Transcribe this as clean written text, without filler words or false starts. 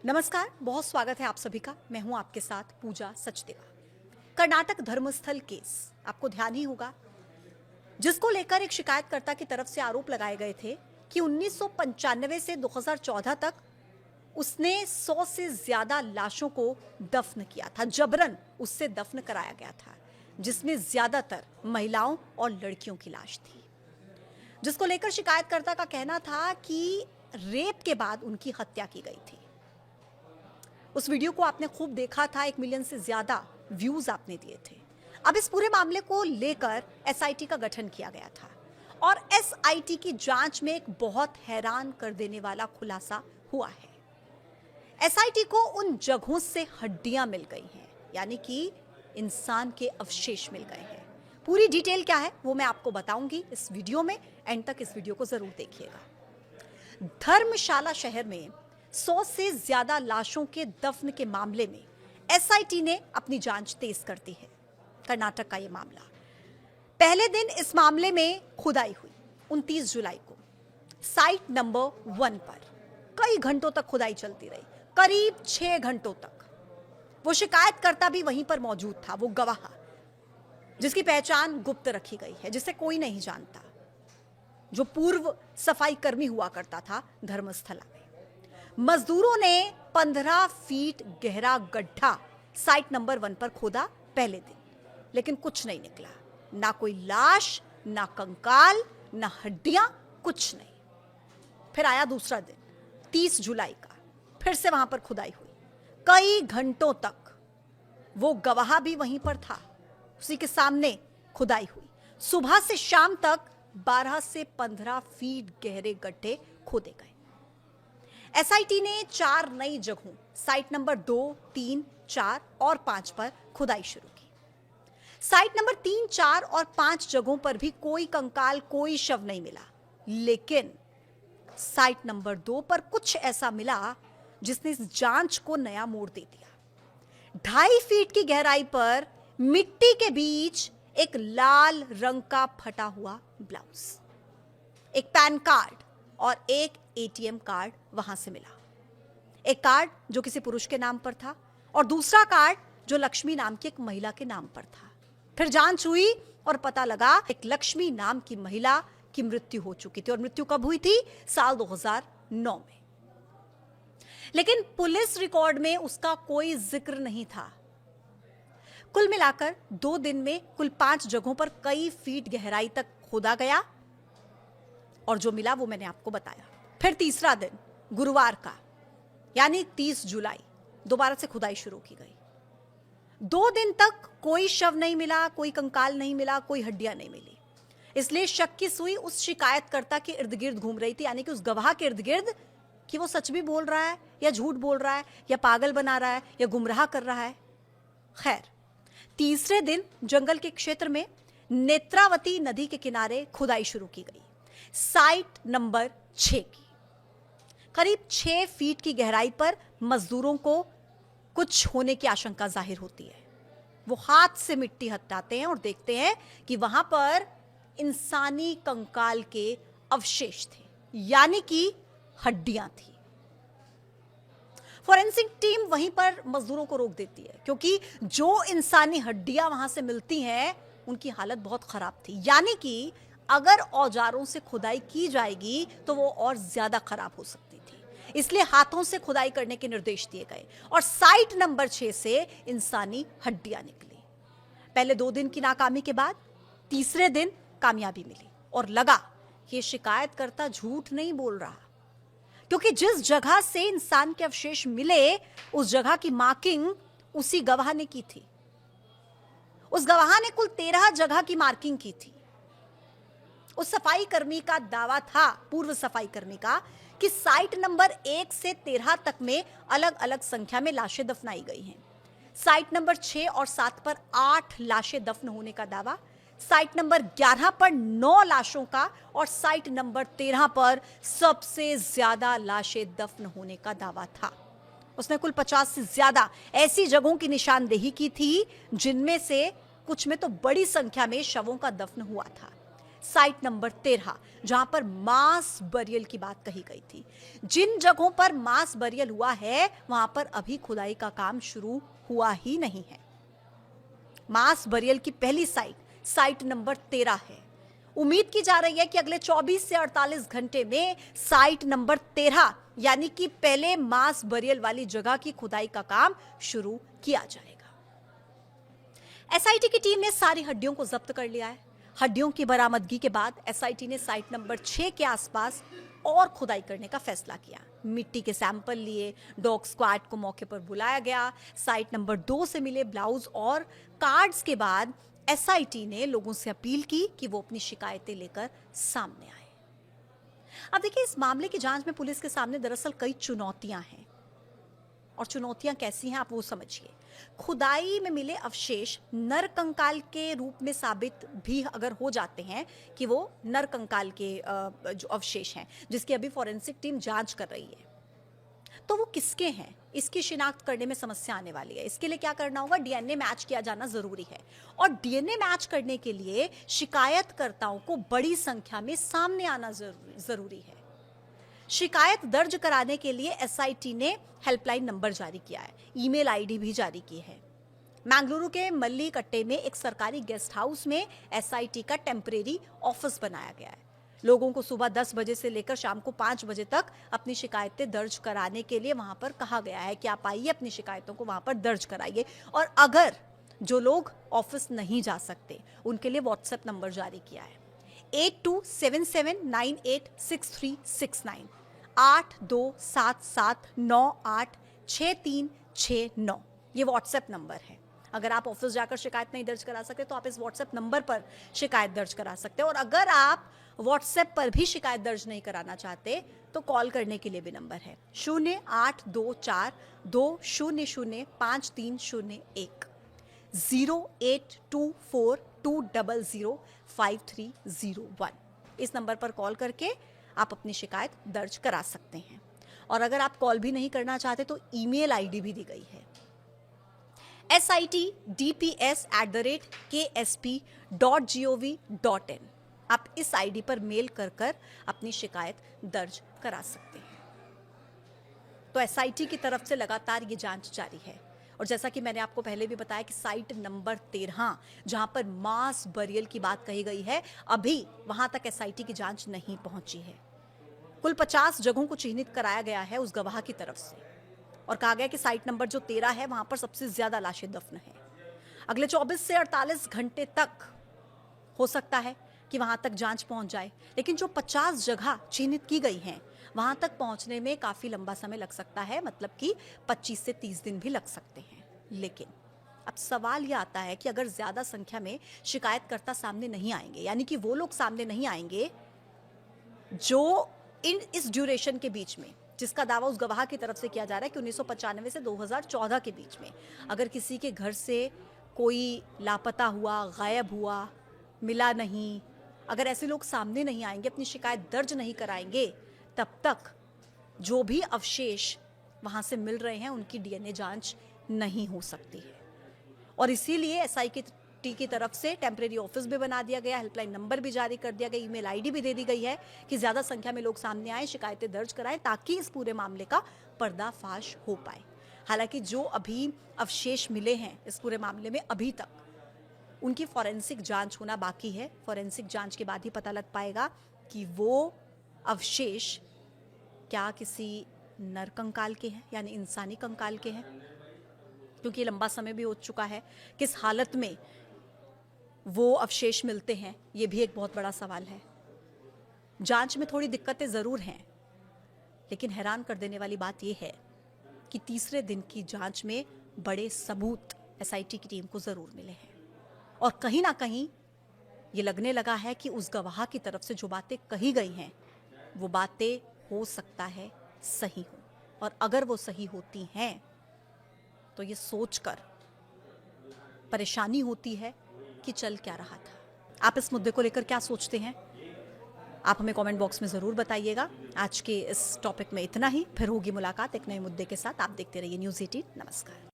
नमस्कार, बहुत स्वागत है आप सभी का। मैं हूं आपके साथ पूजा सचदेवा। कर्नाटक धर्मस्थल केस आपको ध्यान ही होगा, जिसको लेकर एक शिकायतकर्ता की तरफ से आरोप लगाए गए थे कि 1995 से 2014 तक उसने 100 से ज्यादा लाशों को दफन किया था, जबरन उससे दफन कराया गया था, जिसमें ज्यादातर महिलाओं और लड़कियों की लाश थी, जिसको लेकर शिकायतकर्ता का कहना था कि रेप के बाद उनकी हत्या की गई थी। उस वीडियो को आपने खूब देखा था, 1 मिलियन से ज्यादा व्यूज आपने दिए थे। अब इस पूरे मामले को लेकर एसआईटी का गठन किया गया था और एसआईटी की जांच में एक बहुत हैरान कर देने वाला खुलासा हुआ है। एसआईटी को उन जगहों से हड्डियां मिल गई हैं, यानी कि इंसान के अवशेष मिल गए हैं। पूरी डिटेल क्या है वो मैं आपको बताऊंगी इस वीडियो में। एंड तक इस वीडियो को जरूर देखिएगा। धर्मशाला शहर में 100 से ज्यादा लाशों के दफन के मामले में एसआईटी ने अपनी जांच तेज कर दी है। कर्नाटक का यह मामला, पहले दिन इस मामले में खुदाई हुई 29 जुलाई को साइट नंबर 1 पर। कई घंटों तक खुदाई चलती रही, करीब 6 घंटों तक। वो शिकायतकर्ता भी वहीं पर मौजूद था, वो गवाह जिसकी पहचान गुप्त रखी गई है, जिसे कोई नहीं जानता, जो पूर्व सफाई कर्मी हुआ करता था धर्मस्थला में। मजदूरों ने 15 फीट गहरा गड्ढा साइट नंबर 1 पर खोदा पहले दिन, लेकिन कुछ नहीं निकला। ना कोई लाश, ना कंकाल, ना हड्डियां, कुछ नहीं। फिर आया दूसरा दिन 30 जुलाई का, फिर से वहां पर खुदाई हुई। कई घंटों तक वो गवाह भी वहीं पर था, उसी के सामने खुदाई हुई। सुबह से शाम तक 12 से 15 फीट गहरे गड्ढे खोदे गए। एसआईटी ने 4 नई जगहों साइट नंबर 2, 3, 4 और 5 पर खुदाई शुरू की। साइट नंबर 3, 4 और 5 जगहों पर भी कोई कंकाल, कोई शव नहीं मिला, लेकिन साइट नंबर 2 पर कुछ ऐसा मिला जिसने इस जांच को नया मोड़ दे दिया। 2.5 फीट की गहराई पर मिट्टी के बीच एक लाल रंग का फटा हुआ ब्लाउज, एक पैन कार्ड और एक एटीएम कार्ड वहां से मिला। एक कार्ड जो किसी पुरुष के नाम पर था और दूसरा कार्ड जो लक्ष्मी नाम की एक महिला के नाम पर था। फिर जांच हुई और पता लगा एक लक्ष्मी नाम की महिला की मृत्यु हो चुकी थी, और मृत्यु कब हुई थी? साल 2009 में। लेकिन पुलिस रिकॉर्ड में उसका कोई जिक्र नहीं था। कुल मिलाकर 2 दिन में कुल 5 जगहों पर कई फीट गहराई तक खोदा गया और जो मिला वो मैंने आपको बताया। फिर तीसरा दिन गुरुवार का, यानी 30 जुलाई, दोबारा से खुदाई शुरू की गई। 2 दिन तक कोई शव नहीं मिला, कोई कंकाल नहीं मिला, कोई हड्डियां नहीं मिली। इसलिए शक की सुई उस शिकायतकर्ता के इर्द गिर्द घूम रही थी, यानी कि उस गवाह के इर्द गिर्द, कि वो सच भी बोल रहा है या झूठ बोल रहा है या पागल बना रहा है या गुमराह कर रहा है। खैर, तीसरे दिन जंगल के क्षेत्र में नेत्रावती नदी के किनारे खुदाई शुरू की गई, साइट नंबर 6 की। करीब 6 फीट की गहराई पर मजदूरों को कुछ होने की आशंका जाहिर होती है। वो हाथ से मिट्टी हटाते हैं और देखते हैं कि वहां पर इंसानी कंकाल के अवशेष थे, यानी कि हड्डियां थी। फॉरेंसिक टीम वहीं पर मजदूरों को रोक देती है, क्योंकि जो इंसानी हड्डियां वहां से मिलती हैं उनकी हालत बहुत खराब थी, यानी कि अगर औजारों से खुदाई की जाएगी तो वो और ज्यादा खराब हो सकती थी। इसलिए हाथों से खुदाई करने के निर्देश दिए गए और साइट नंबर 6 से इंसानी हड्डियां निकली। पहले 2 दिन की नाकामी के बाद तीसरे दिन कामयाबी मिली और लगा ये शिकायतकर्ता झूठ नहीं बोल रहा, क्योंकि जिस जगह से इंसान के अवशेष मिले उस जगह की मार्किंग उसी गवाह ने की थी। उस गवाह ने कुल 13 जगह की मार्किंग की थी। उस सफाई कर्मी का दावा था, पूर्व सफाई कर्मी का, कि साइट नंबर 1 से 13 तक में अलग अलग संख्या में लाशें दफनाई गई हैं। साइट नंबर 6 और 7 पर 8 लाशें दफन होने का दावा, साइट नंबर 11 पर 9 लाशों का और साइट नंबर 13 पर सबसे ज्यादा लाशें दफन होने का दावा था। उसने कुल 50 से ज्यादा ऐसी जगहों की निशानदेही की थी जिनमें से कुछ में तो बड़ी संख्या में शवों का दफन हुआ था। साइट नंबर 13, जहां पर मास बरियल की बात कही गई थी। जिन जगहों पर मास बरियल हुआ है वहां पर अभी खुदाई का काम शुरू हुआ ही नहीं है। मास बरियल की पहली साइट नंबर 13 है। उम्मीद की जा रही है कि अगले 24 से 48 घंटे में साइट नंबर 13 यानी कि पहले मास बरियल वाली जगह की खुदाई का काम शुरू किया जाएगा। एसआईटी की टीम ने सारी हड्डियों को जब्त कर लिया है। हड्डियों की बरामदगी के बाद एसआईटी ने साइट नंबर 6 के आसपास और खुदाई करने का फैसला किया। मिट्टी के सैंपल लिए, डॉग स्क्वाड को मौके पर बुलाया गया। साइट नंबर 2 से मिले ब्लाउज और कार्ड्स के बाद एसआईटी ने लोगों से अपील की कि वो अपनी शिकायतें लेकर सामने आए। अब देखिए, इस मामले की जांच में पुलिस के सामने दरअसल कई चुनौतियां हैं, और चुनौतियां कैसी हैं आप वो समझिए। खुदाई में मिले अवशेष नरकंकाल के रूप में साबित भी अगर हो जाते हैं कि वो नरकंकाल के जो अवशेष हैं, जिसकी अभी फॉरेंसिक टीम जांच कर रही है, तो वो किसके हैं इसकी शिनाख्त करने में समस्या आने वाली है। इसके लिए क्या करना होगा, डीएनए मैच किया जाना जरूरी है, और डीएनए मैच करने के लिए शिकायतकर्ताओं को बड़ी संख्या में सामने आना जरूरी है। शिकायत दर्ज कराने के लिए एसआईटी ने हेल्पलाइन नंबर जारी किया है, ईमेल आईडी भी जारी की है। मंगलुरु के मल्लीकट्टे में एक सरकारी गेस्ट हाउस में एसआईटी का टेम्परेरी ऑफिस बनाया गया है। लोगों को सुबह 10 बजे से लेकर शाम को 5 बजे तक अपनी शिकायतें दर्ज कराने के लिए वहां पर कहा गया है कि आप आइए, अपनी शिकायतों को वहां पर दर्ज कराइए। और अगर जो लोग ऑफिस नहीं जा सकते उनके लिए व्हाट्सएप नंबर जारी किया है, 8277986369, 8277986369, ये व्हाट्सएप नंबर है। अगर आप ऑफिस जाकर शिकायत नहीं दर्ज करा सकते तो आप इस व्हाट्सएप नंबर पर शिकायत दर्ज करा सकते हैं। और अगर आप व्हाट्सएप पर भी शिकायत दर्ज नहीं कराना चाहते तो कॉल करने के लिए भी नंबर है 082420053001, 082420053001। इस नंबर पर कॉल करके आप अपनी शिकायत दर्ज करा सकते हैं। और अगर आप कॉल भी नहीं करना चाहते तो ईमेल आईडी भी दी गई है, sitdps@ksp.gov.in। आप इस आईडी पर मेल कर अपनी शिकायत दर्ज करा सकते हैं। तो एसआईटी की तरफ से लगातार ये जांच जारी है। और जैसा कि मैंने आपको पहले भी बताया कि साइट नंबर 13, जहां पर मास बरियल की बात कही गई है, अभी वहां तक एसआईटी की जांच नहीं पहुंची है। कुल 50 जगहों को चिन्हित कराया गया है उस गवाह की तरफ से, और कहा गया कि साइट नंबर जो 13 है वहां पर सबसे ज्यादा लाशें दफन है। अगले 24 से 48 घंटे तक हो सकता है कि वहां तक जांच पहुंच जाए, लेकिन जो 50 जगह चिन्हित की गई हैं वहां तक पहुंचने में काफी लंबा समय लग सकता है, मतलब कि 25 से 30 दिन भी लग सकते हैं। लेकिन अब सवाल यह आता है कि अगर ज्यादा संख्या में शिकायतकर्ता सामने नहीं आएंगे, यानी कि वो लोग सामने नहीं आएंगे जो इस ड्यूरेशन के बीच में, जिसका दावा उस गवाह की तरफ से किया जा रहा है कि 1995 से 2014 के बीच में अगर किसी के घर से कोई लापता हुआ, गायब हुआ, मिला नहीं, अगर ऐसे लोग सामने नहीं आएंगे, अपनी शिकायत दर्ज नहीं कराएंगे, तब तक जो भी अवशेष वहां से मिल रहे हैं उनकी डीएनए जांच नहीं हो सकती है। और इसीलिए एसआईटी की तरफ से टेम्परेरी ऑफिस भी बना दिया गया, हेल्पलाइन नंबर भी जारी कर दिया गया, ईमेल आईडी भी दे दी गई है कि ज्यादा संख्या में लोग सामने आए, शिकायतें दर्ज कराएं, ताकि इस पूरे मामले का पर्दाफाश हो पाए। हालांकि जो अभी अवशेष मिले हैं इस पूरे मामले में, अभी तक उनकी फॉरेंसिक जांच होना बाकी है। फॉरेंसिक जांच के बाद ही पता लग पाएगा कि वो अवशेष क्या किसी नरकंकाल के हैं, यानी इंसानी कंकाल के हैं, क्योंकि लंबा समय भी हो चुका है। किस हालत में वो अवशेष मिलते हैं, ये भी एक बहुत बड़ा सवाल है। जांच में थोड़ी दिक्कतें जरूर हैं, लेकिन हैरान कर देने वाली बात यह है कि तीसरे दिन की जांच में बड़े सबूत एसआईटी की टीम को जरूर मिले हैं। और कहीं ना कहीं ये लगने लगा है कि उस गवाह की तरफ से जो बातें कही गई हैं वो बातें हो सकता है सही हो, और अगर वो सही होती हैं तो ये सोचकर परेशानी होती है कि चल क्या रहा था। आप इस मुद्दे को लेकर क्या सोचते हैं, आप हमें कमेंट बॉक्स में ज़रूर बताइएगा। आज के इस टॉपिक में इतना ही, फिर होगी मुलाकात एक नए मुद्दे के साथ। आप देखते रहिए न्यूज़ 18। नमस्कार।